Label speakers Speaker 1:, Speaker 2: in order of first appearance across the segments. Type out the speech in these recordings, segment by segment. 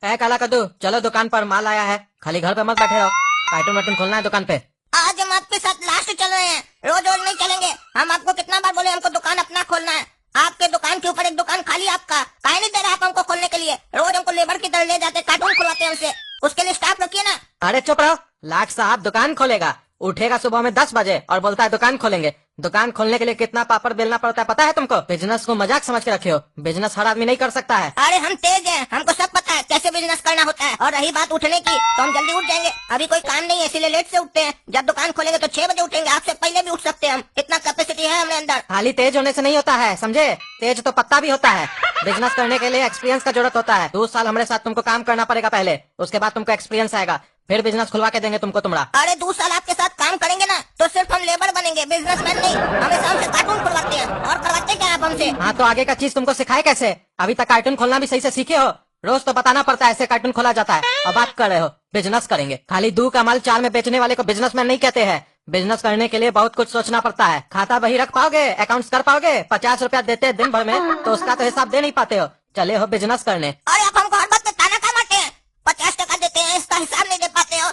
Speaker 1: ए काला कद्दू, चलो दुकान पर माल आया है, खाली घर पे मत बैठे रहो। कार्टून वार्टून खोलना है दुकान पे।
Speaker 2: आज हम आपके साथ लास्ट चल रहे हैं, रोज रोज नहीं चलेंगे। हम आपको कितना बार बोले हमको दुकान अपना खोलना है। आपके दुकान के ऊपर एक दुकान खाली आपका काहे नहीं दे रहा आप हमको खोलने के लिए। रोज हमको लेबर की तरह ले जाते, कार्टून खुलवाते हमसे। उसके लिए स्टाफ रखिए ना।
Speaker 1: अरे चुप रहो, लाट साहब दुकान खोलेगा, उठेगा सुबह में 10 बजे और बोलता है दुकान खोलेंगे। दुकान खोलने के लिए कितना पापड़ बेलना पड़ता है पता है तुमको? बिजनेस को मजाक समझ के रखे हो, बिजनेस हर आदमी नहीं कर सकता है।
Speaker 2: अरे हम तेज हैं, हमको सब पता है कैसे बिजनेस करना होता है। और रही बात उठने की, तो हम जल्दी उठ जाएंगे। अभी कोई काम नहीं है इसीलिए लेट से उठते हैं। जब दुकान खोलेंगे तो 6 बजे उठेंगे, आपसे पहले भी उठ सकते हैं हम। इतना कैपेसिटी है हमारे अंदर।
Speaker 1: खाली तेज होने से नहीं होता है, समझे? तेज तो पत्ता भी होता है। बिजनेस करने के लिए एक्सपीरियंस का जरूरत होता है। 2 साल हमारे साथ तुमको काम करना पड़ेगा पहले, उसके बाद तुमको एक्सपीरियंस आएगा, फिर बिजनेस खुलवा के देंगे तुमको तुम्हारा।
Speaker 2: अरे 2 साल आपके साथ काम करेंगे ना तो सिर्फ हम लेबर बनेंगे, बिजनेसमैन नहीं। हमेशा हमसे कार्टून खुलवाते हैं। और करवाते क्या आप हमसे?
Speaker 1: हाँ तो आगे का चीज तुमको सिखाए कैसे? अभी तक कार्टून खोलना भी सही से सीखे हो? रोज तो बताना पड़ता है ऐसे कार्टून खोला जाता है, और बात कर रहे हो बिजनेस करेंगे। खाली 2 का माल 4 में बेचने वाले को बिजनेसमैन नहीं कहते हैं। बिजनेस करने के लिए बहुत कुछ सोचना पड़ता है। खाता बही रख पाओगे, अकाउंट्स कर पाओगे? 50 रुपया देते हैं दिन भर में, तो उसका तो हिसाब दे नहीं पाते हो। चले हो बिजनेस करने।
Speaker 2: अरे आप हमको हर बात पे ताना क्या मारते हैं? 50 टका देते हैं, इसका हिसाब नहीं दे पाते हो।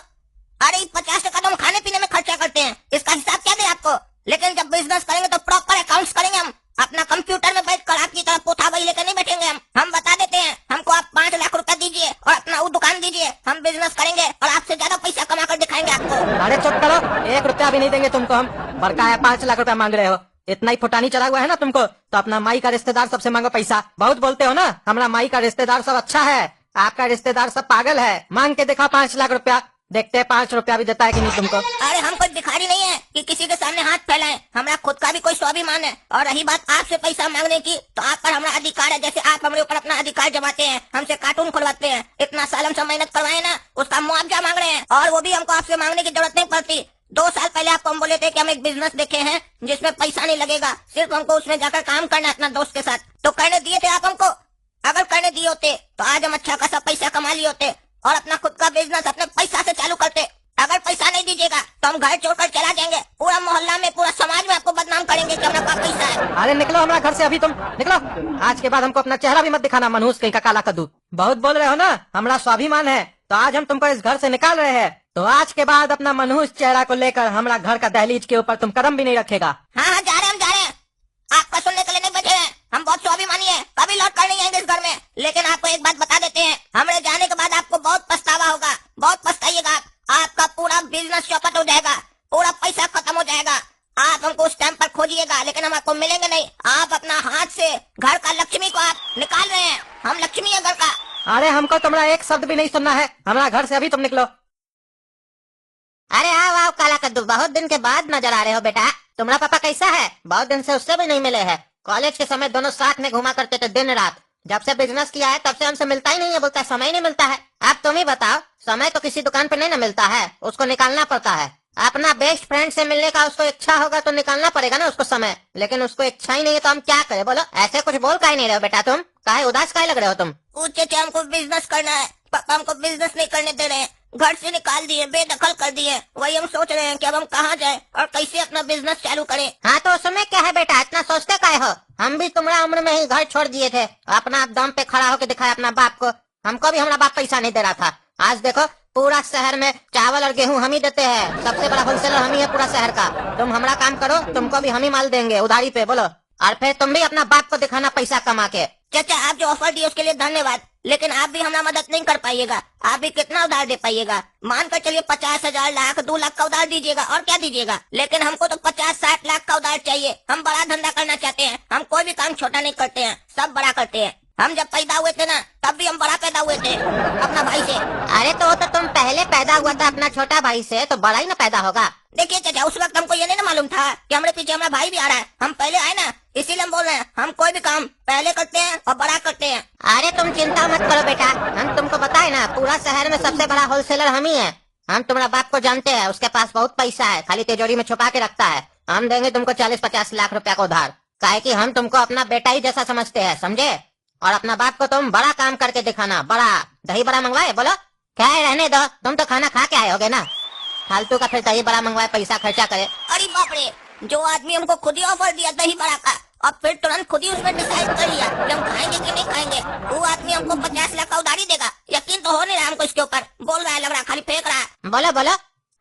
Speaker 2: अरे 50 टका तो हम खाने पीने में खर्चा करते हैं, इसका हिसाब क्या दे आपको? लेकिन जब बिजनेस करेंगे तो प्रॉपर अकाउंट्स करेंगे हम। अपना कंप्यूटर में बैठ कर आपकी तरह पोथा बही लेकर नहीं बैठेंगे हम बता देते हैं। हमको आप 5 लाख रुपया दीजिए और अपना वो दुकान दीजिए, हम बिजनेस करेंगे और आपसे ज्यादा पैसा कमा कर दिखाएंगे आपको।
Speaker 1: अरे चुप करो, 1 रुपया भी नहीं देंगे तुमको हम। बड़का है 5 लाख रुपया मांग रहे हो। इतना ही फुटानी चला हुआ है ना तुमको, तो अपना माई का रिश्तेदार सबसे मांगो पैसा। बहुत बोलते हो ना, हमारा माई का रिश्तेदार सब अच्छा है, आपका रिश्तेदार सब पागल है। मांग के देखा 5 लाख रुपया, देखते हैं 5 रुपया भी देता है कि नहीं तुमको।
Speaker 2: अरे हम कोई भिखारी नहीं है कि किसी के सामने हाथ फैलाएं। हमारा खुद का भी कोई स्वाभिमान है। और रही बात आपसे पैसा मांगने की, तो आप पर हमारा अधिकार है। जैसे आप हमारे ऊपर अपना अधिकार जमाते हैं, हमसे कार्टून खुलवाते हैं, इतना साल हमसे मेहनत करवाए ना, उसका मुआवजा मांग रहे हैं। और वो भी हमको आपसे मांगने की जरूरत नहीं पड़ती। 2 साल पहले आपको हम बोले थे कि हम एक बिजनेस देखे हैं जिसमें पैसा नहीं लगेगा, सिर्फ हमको उसमें जाकर काम करना है अपना दोस्त के साथ। तो करने दिए थे आप हमको? अगर करने दिए होते तो आज हम अच्छा खासा पैसा कमा लिए होते और अपना खुद का बिजनेस अपने पैसा से चालू करते। अगर पैसा नहीं दीजिएगा तो हम घर छोड़कर चला जाएंगे। पूरा मोहल्ला में, पूरा समाज में आपको बदनाम करेंगे कि हमारा पास पैसा है।
Speaker 1: अरे निकलो हमारा घर से अभी, तुम निकलो। आज के बाद हमको अपना चेहरा भी मत दिखाना, मनहूस कहीं का काला कद्दू। बहुत बोल रहे हो ना, हमारा स्वाभिमान है, तो आज हम तुमको इस घर से निकाल रहे हैं। तो आज के बाद अपना मनहूस चेहरा को लेकर हमारा घर का दहलीज के ऊपर तुम कदम भी नहीं रखेगा।
Speaker 2: हाँ जा रहे हैं, हम जा रहे हैं। आपका सुनने के लिए नहीं बैठे हैं। हम बहुत स्वाभिमानी है, कभी लौट कर नहीं आएंगे इस घर में। लेकिन आपको एक बात बता देते हैं, हमारे जाने के बाद आपको बहुत पछतावा होगा, बहुत पछताइएगा आप। आपका पूरा बिजनेस चौपट हो जाएगा, पूरा पैसा खत्म हो जाएगा। आप हमको उस टाइम पर खोजिएगा, लेकिन हम आपको मिलेंगे नहीं। आप अपना हाथ से घर का लक्ष्मी को आप निकाल रहे हैं। हम लक्ष्मी है घर का।
Speaker 1: अरे हमको तुम्हारा एक शब्द भी नहीं सुनना है, हमारा घर से अभी तुम निकलो।
Speaker 2: अरे आओ आओ काला कद्दू, बहुत दिन के बाद नजर आ रहे हो बेटा। तुम्हारा पापा कैसा है? बहुत दिन से उससे भी नहीं मिले हैं। कॉलेज के समय दोनों साथ में घुमा करते थे दिन रात। जब से बिजनेस किया है तब से हमसे मिलता ही नहीं है, बोलता है समय नहीं मिलता है। अब तुम ही बताओ, समय तो किसी दुकान पे नहीं ना मिलता है, उसको निकालना पड़ता है। अपना बेस्ट फ्रेंड से मिलने का उसको इच्छा होगा तो निकालना पड़ेगा ना उसको समय, लेकिन उसको इच्छा ही नहीं है तो हम क्या करें बोलो? ऐसे कुछ बोल काहे नहीं रहे हो बेटा तुम? काहे उदास काहे लग रहे हो तुम? पूछे हमको बिजनेस करना है, पापा हमको बिजनेस नहीं करने दे रहे हैं, घर से निकाल दिए, बेदखल कर दिए। वही हम सोच रहे हैं कि अब हम कहाँ जाएं और कैसे अपना बिजनेस चालू करें। हाँ तो उसमें क्या है बेटा, इतना सोचते काहे हो? हम भी तुम्हारा उम्र में ही घर छोड़ दिए थे, अपना दम पे खड़ा होकर दिखाया अपना बाप को। हमको भी हमारा बाप पैसा नहीं दे रहा था। आज देखो पूरा शहर में चावल और गेहूं हम ही देते हैं, सबसे बड़ा होलसेलर हम ही है पूरा शहर का। तुम हमारा काम करो, तुमको भी हम ही माल देंगे उधारी पे, बोलो। और फिर तुम भी अपना बाप को दिखाना पैसा कमा के। चाचा आप जो ऑफर दिए उसके लिए धन्यवाद, लेकिन आप भी हमारा मदद नहीं कर पाइएगा। आप भी कितना उधार दे पाइएगा? मानकर चलिए 50,000, लाख, 2 लाख का उधार दीजिएगा और क्या दीजिएगा। लेकिन हमको तो 50-60 लाख का उधार चाहिए। हम बड़ा धंधा करना चाहते हैं, हम कोई भी काम छोटा नहीं करते हैं, सब बड़ा करते हैं। हम जब पैदा हुए थे ना तब भी हम बड़ा पैदा हुए थे अपना भाई से। अरे तो तुम पहले पैदा हुआ था अपना छोटा भाई से, तो बड़ा ही ना पैदा होगा। देखिए चाचा, उस वक्त हमको ये नहीं ना मालूम था कि हमारे पीछे हमारा भाई भी आ रहा है। हम पहले आए ना, इसीलिए हम बोल रहे हैं हम कोई भी काम पहले करते हैं और बड़ा करते हैं। अरे तुम चिंता मत करो बेटा, हम तुमको बताए ना पूरा शहर में सबसे बड़ा होलसेलर हम ही है। हम तुम्हारा बाप को जानते हैं, उसके पास बहुत पैसा है, खाली तिजोरी में छुपा के रखता है। हम देंगे तुमको 40-50 लाख रुपया का उधार, काहे कि हम तुमको अपना बेटा ही जैसा समझते हैं, समझे? और अपना बाप को तुम बड़ा काम करके दिखाना। बड़ा दही बड़ा मंगवाए बोलो? क्या है, रहने दो, तुम तो खाना खा के आए होगे ना, फालतू का फिर दही बड़ा मंगवाए पैसा खर्चा करे। अरे बाप रे, जो आदमी हमको खुद ही ऑफर दिया दही बड़ा का और फिर तुरंत खुद ही उसमें डिसाइड कर लिया कि हम खाएंगे कि नहीं खाएंगे, वो आदमी हमको 50 लाख का उधारी देगा। यकीन हमको इसके ऊपर बोल रहा है, लग रहा है खाली फेंक रहा है। बोलो बोलो,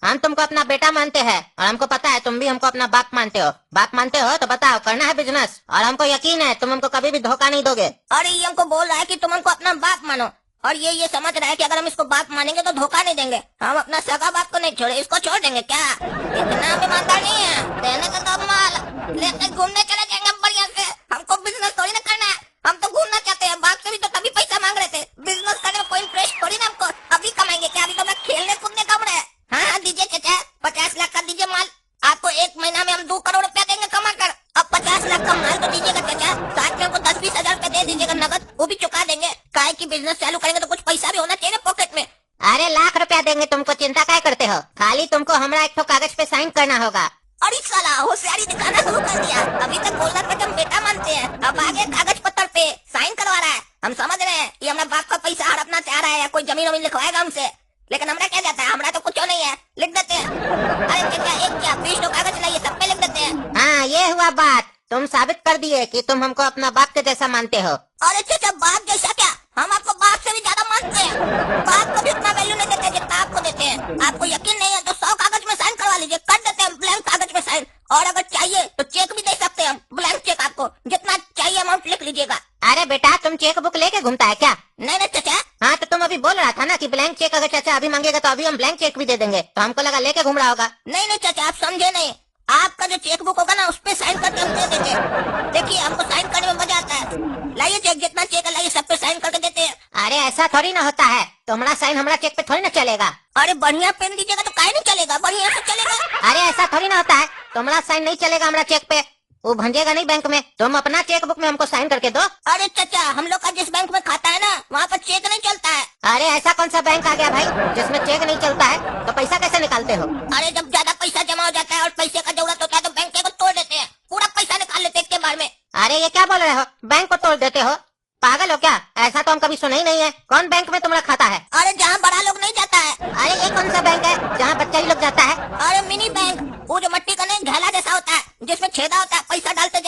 Speaker 2: हम तुमको अपना बेटा मानते हैं और हमको पता है तुम भी हमको अपना बाप मानते हो। बाप मानते हो तो बताओ, करना है बिजनेस और हमको यकीन है तुम हमको कभी भी धोखा नहीं दोगे। अरे ये हमको बोल रहा है कि तुम हमको अपना बाप मानो और ये समझ रहा है कि अगर हम इसको बाप मानेंगे तो धोखा नहीं देंगे। हम अपना सगा बाप को नहीं छोड़े, इसको छोड़ देंगे क्या? इतना भी ईमानदार नहीं है। देने का तो माल लेते घूमने चले जाएंगे बढ़िया से। हमको बिजनेस थोड़ी ना करना है, हम तो घूमना चाहते हैं। बाप से भी तो तभी पैसा मांग रहे थे, बिजनेस करने में कोई इंटरेस्ट थोड़ी ना हमको। अभी कमाएंगे क्या? अभी तो मैं खेलने कूदने का उम्र है। हाँ दीजिए चाचा, 50 लाख का दीजिए माल। आपको 1 महीना में हम 2 करोड़ रुपया देंगे कमा कर। अब 50 लाख का माल तो दीजिएगा चाचा, साथ में हमको 10-20 हजार रुपया दे दीजिएगा नगद, वो भी चुका देंगे। काहे की बिजनेस चालू करेंगे तो कुछ पैसा भी होना चाहिए ना पॉकेट में। अरे लाख रुपया देंगे तुमको, चिंता क्या करते हो? खाली तुमको हमारा एक कागज पे साइन करना होगा। अरे साला होशियारी दिखाना शुरू कर दिया। अभी तक बोल रहा था हम बेटा मानते हैं, अब आगे कागज पत्तर पे साइन करवा रहा है। हम समझ रहे हैं कि हमारा बाप का पैसा हड़पना चाह रहा है या कोई जमीन वमीन लिखवाएगा हमसे, लेकिन हमरा क्या जाता है? हमरा तो कुछ नहीं है, लिख देते हैं। अरे चाचा एक क्या 20 कागज लाइए, सब पे लिख देते हैं। हाँ ये हुआ बात, तुम साबित कर दिए कि तुम हमको अपना बाप के जैसा मानते हो। अरे चाचा बाप जैसा क्या, हम आपको बाप से भी ज्यादा मानते हैं। बाप को भी उतना वैल्यू नहीं देते जितना आपको देते हैं। आपको यकीन नहीं है तो 100 कागज में साइन करवा लीजिए, कर देते हैं ब्लैंक कागज में साइन। और अगर चाहिए तो चेक भी दे सकते हैं हम, ब्लैंक चेक। आपको जितना चाहिए अमाउंट लिख लीजिएगा। अरे बेटा तुम चेक बुक लेके घूमता है क्या? नहीं नहीं चाचा। हाँ तो तुम अभी बोल रहा था ना कि ब्लैंक चेक अगर चाचा अभी मांगेगा तो अभी हम ब्लैंक चेक भी दे देंगे, तो हमको लगा लेके घूम रहा होगा। नहीं नहीं चाचा आप समझे नहीं, आपका जो चेक बुक होगा ना उस पे साइन करके हम दे देंगे। देखिए हमको साइन करने में मजा आता है। लाइए चेक, जितना चेक है लाइए, सब पे साइन करके देते हैं। अरे ऐसा थोड़ी ना होता है, तुम्हारा साइन हमारा चेक पे थोड़ी ना चलेगा। अरे बढ़िया पेन दीजिएगा तो काहे नहीं चलेगा, बढ़िया से चलेगा। अरे ऐसा थोड़ी ना होता है, तुम्हारा साइन नहीं चलेगा हमारा चेक पे, वो भंजेगा नहीं बैंक में। तुम अपना चेक बुक में हमको साइन करके दो। अरे चाचा हम लोग का जिस बैंक में खाता है ना वहाँ पर चेक नहीं चलता है। अरे ऐसा कौन सा बैंक आ गया भाई जिसमें चेक नहीं चलता है? तो पैसा कैसे निकालते हो? अरे जब ज्यादा पैसा जमा हो जाता है और पैसे का जरूरत होता है तो बैंक को तोड़ देते हैं, पूरा पैसा निकाल लेते हैं एक बार में। अरे ये क्या बोल रहे हो, बैंक को तोड़ देते हो? पागल हो क्या? ऐसा तो हम कभी सुना ही नहीं है। कौन बैंक में तुम्हारा खाता है? अरे जहाँ बड़ा लोग नहीं जाता है। अरे ये कौन सा बैंक है जहाँ बच्चा ही लोग जाता है? अरे मिनी बैंक, वो जो मट्टी का नहीं घैला जैसा होता है जिसमें छेदा होता है, पैसा डालते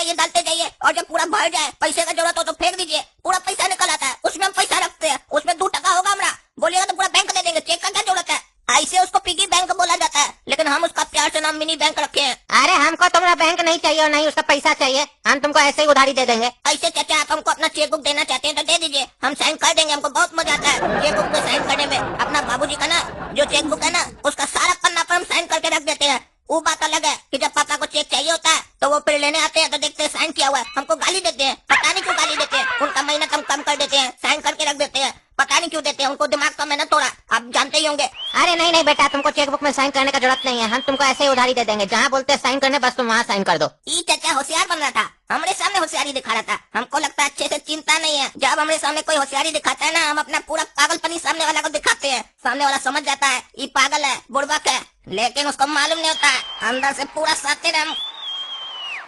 Speaker 2: जाइए और जब पूरा भर जाए पैसे का जरूरत हो तो फेंक दीजिए, पूरा पैसा निकल आता है। उसमें हम पैसा रखते हैं, उसमें 2 टका होगा हमारा, बोलिएगा तो पूरा बैंक दे देंगे। चेक का क्या जरूरत है? ऐसे उसको पिगी बैंक बोला जाता है, लेकिन हम उसका प्यार से नाम मिनी बैंक रखे हैं। अरे हमको तुम्हारा बैंक नहीं चाहिए और नहीं उसका पैसा चाहिए, हम तुमको ऐसे ही उधारी दे देंगे। ऐसे चाचा आप हमको अपना चेक बुक देना चाहते हैं तो दे दीजिए, हम साइन कर देंगे। हमको बहुत मजा आता है चेक बुक में साइन करने में। अपना बाबूजी का ना जो चेक बुक है ना उसका सारा पन्ना पर हम साइन करके रख देते हैं। वो बात अलग है कि जब पापा को चेक चाहिए होता है तो वो फिर लेने आते हैं तो देखते हैं साइन किया हुआ है, हमको गाली देते हैं। पता नहीं क्यों गाली देते हैं, उनका मेहनत हम कम कर देते हैं, साइन करके रख देते हैं। पता नहीं क्यों देते हैं, उनको दिमाग का मेहनत थोड़ा आप जानते ही होंगे। अरे नहीं नहीं बेटा तुमको चेक बुक में साइन करने का जरूरत नहीं है, हम तुमको ऐसे ही उधारी दे देंगे। जहाँ बोलते हैं साइन करने बस तुम वहाँ साइन कर दो। ये चाचा होशियार बन रहा था, हमारे सामने होशियारी दिखा रहा था। हमको लगता है अच्छे से चिंता नहीं है। जब हमारे सामने कोई होशियारी दिखाता है ना हम अपना पूरा पागलपनी सामने वाला को दिखाते हैं। सामने वाला समझ जाता है ये पागल है, बुड़बक है, लेकिन उसको मालूम नहीं होता है अंदर से पूरा सातिर हम।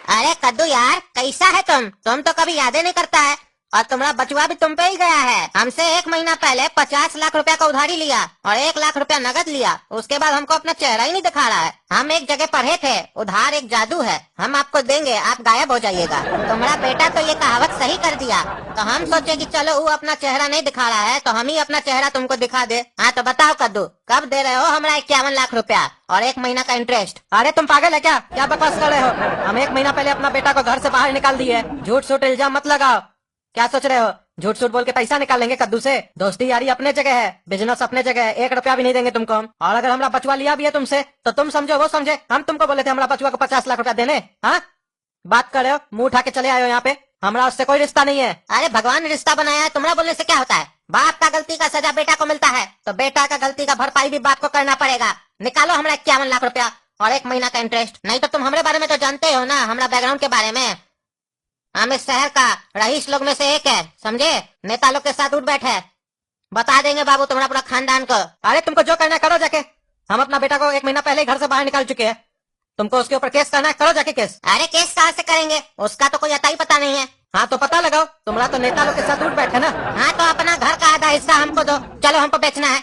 Speaker 2: अरे कद्दू यार कैसा है तुम तो कभी यादें नहीं करता है और तुम्हारा बचवा भी तुम पे ही गया है। हमसे 1 महीना पहले 50 लाख रुपया का उधारी लिया और 1 लाख रुपया नगद लिया, उसके बाद हमको अपना चेहरा ही नहीं दिखा रहा है। हम एक जगह पढ़े थे उधार एक जादू है, हम आपको देंगे आप गायब हो जाइएगा। तुम्हारा बेटा तो ये कहावत सही कर दिया, तो हम सोचे कि चलो वो अपना चेहरा नहीं दिखा रहा है तो हम ही अपना चेहरा तुमको दिखा दे। हाँ तो बताओ कद्दू कब दे रहे हो हमारा 51 लाख रुपया और 1 महीना का इंटरेस्ट?
Speaker 1: अरे तुम पागल है क्या? क्या बकवास कर रहे हो? हम 1 महीना पहले अपना बेटा को घर से बाहर निकाल दिए। झूठ सूट इल्जाम मत लगाओ। क्या सोच रहे हो झूठ सूट बोल के पैसा निकाल लेंगे कद्दू से? दोस्ती यारी अपने जगह है, बिजनेस अपने जगह है, 1 रुपया भी नहीं देंगे तुमको हम। और अगर हमारा बचवा लिया भी है तुमसे तो तुम समझो वो समझे। हम तुमको बोले थे हमारा बचवा को 50 लाख रुपया देने। हाँ बात कर रहे हो, मुंह उठा के चले आए हो यहाँ पे, हमारा उससे कोई रिश्ता नहीं है। अरे भगवान ने रिश्ता बनाया है, तुम्हारा बोलने से क्या होता है? बाप का गलती का सजा बेटा को मिलता है तो बेटा का गलती का भरपाई भी बाप को करना पड़ेगा। निकालो हमारा 51 लाख रुपया और 1 महीना का इंटरेस्ट। नहीं तो तुम हमारे बारे में तो जानते हो ना, हमारा बैकग्राउंड के बारे में। हम इस शहर का रईस लोग में से एक है, समझे? नेता लोग के साथ उठ बैठे, बता देंगे बाबू तुम्हारा पूरा खानदान को। अरे तुमको जो करना है करो जाके, हम अपना बेटा को 1 महीना पहले ही घर से बाहर निकाल चुके हैं। तुमको उसके ऊपर केस करना है करो जाके केस।
Speaker 2: अरे केस कहाँ से करेंगे, उसका तो कोई अता ही पता नहीं है।
Speaker 1: हाँ तो पता लगाओ, तुम्हारा तो नेता लोग के साथ उठ बैठे ना।
Speaker 2: हाँ तो अपना घर का आधा हिस्सा हमको दो, चलो हमको बेचना है।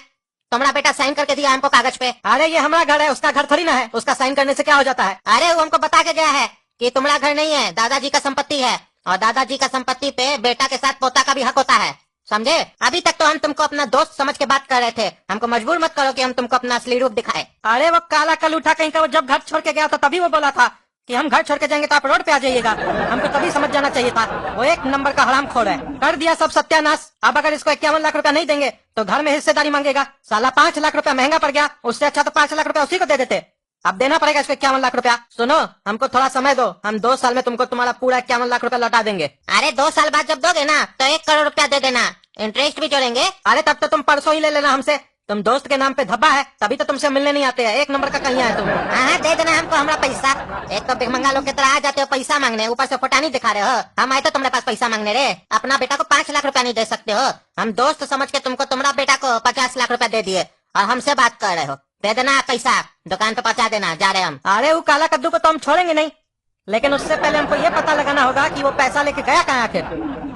Speaker 2: तुम्हारा बेटा साइन करके दिया हमको कागज पे।
Speaker 1: अरे ये हमारा घर है, उसका घर थोड़ी ना है, उसका साइन करने से क्या हो जाता है?
Speaker 2: अरे वो हमको बता के गया है कि तुम्हारा घर नहीं है, दादाजी का संपत्ति है और दादाजी का संपत्ति पे बेटा के साथ पोता का भी हक होता है। समझे? अभी तक तो हम तुमको अपना दोस्त समझ के बात कर रहे थे, हमको मजबूर मत करो कि हम तुमको अपना असली रूप दिखाए।
Speaker 1: अरे वो काला कल उठा कहीं का, वो जब घर छोड़ के गया था तभी वो बोला था कि हम घर छोड़ के जाएंगे तो आप रोड पे आ जाइएगा। हमको तभी समझ जाना चाहिए था। वो एक नंबर का हरामखोर है, कर दिया सब सत्यानाश। अब अगर इसको 51 लाख रुपया नहीं देंगे तो घर में हिस्सेदारी मांगेगा। साला 5 लाख रुपया महंगा पड़ गया, उससे अच्छा तो 5 लाख रुपया उसी को दे देते। अब देना पड़ेगा इसको 51 लाख रुपया। सुनो, हमको थोड़ा समय दो, हम 2 साल में तुमको तुम्हारा पूरा 51 लाख रुपया लौटा देंगे।
Speaker 2: अरे 2 साल बाद जब दोगे ना तो 1 करोड़ रुपया दे देना, इंटरेस्ट भी जोड़ेंगे।
Speaker 1: अरे तब तो तुम परसों ही ले लेना हमसे। तुम दोस्त के नाम पे धब्बा है, तभी तो तुमसे मिलने नहीं आते हैं। एक नंबर का कहीं है तुम।
Speaker 2: हाँ, दे देना हमको हमारा पैसा। एक तो भिखमंगा लोग की तरह आ जाते हो पैसा मांगने, ऊपर से फोटानी दिखा रहे हो। हम आए तो तुम्हारे पास पैसा मांगने रे। अपना बेटा को 5 लाख रुपया नहीं दे सकते हो। हम दोस्त समझ के तुमको तुम्हारा बेटा को 50 लाख रुपया दे दिए और हमसे बात कर रहे हो। दे देना पैसा, दुकान पे पहुंचा देना, जा रहे हम।
Speaker 1: अरे वो काला कद्दू को तो हम छोड़ेंगे नहीं, लेकिन उससे पहले हमको ये पता लगाना होगा कि वो पैसा लेके गया कहाँ आखिर।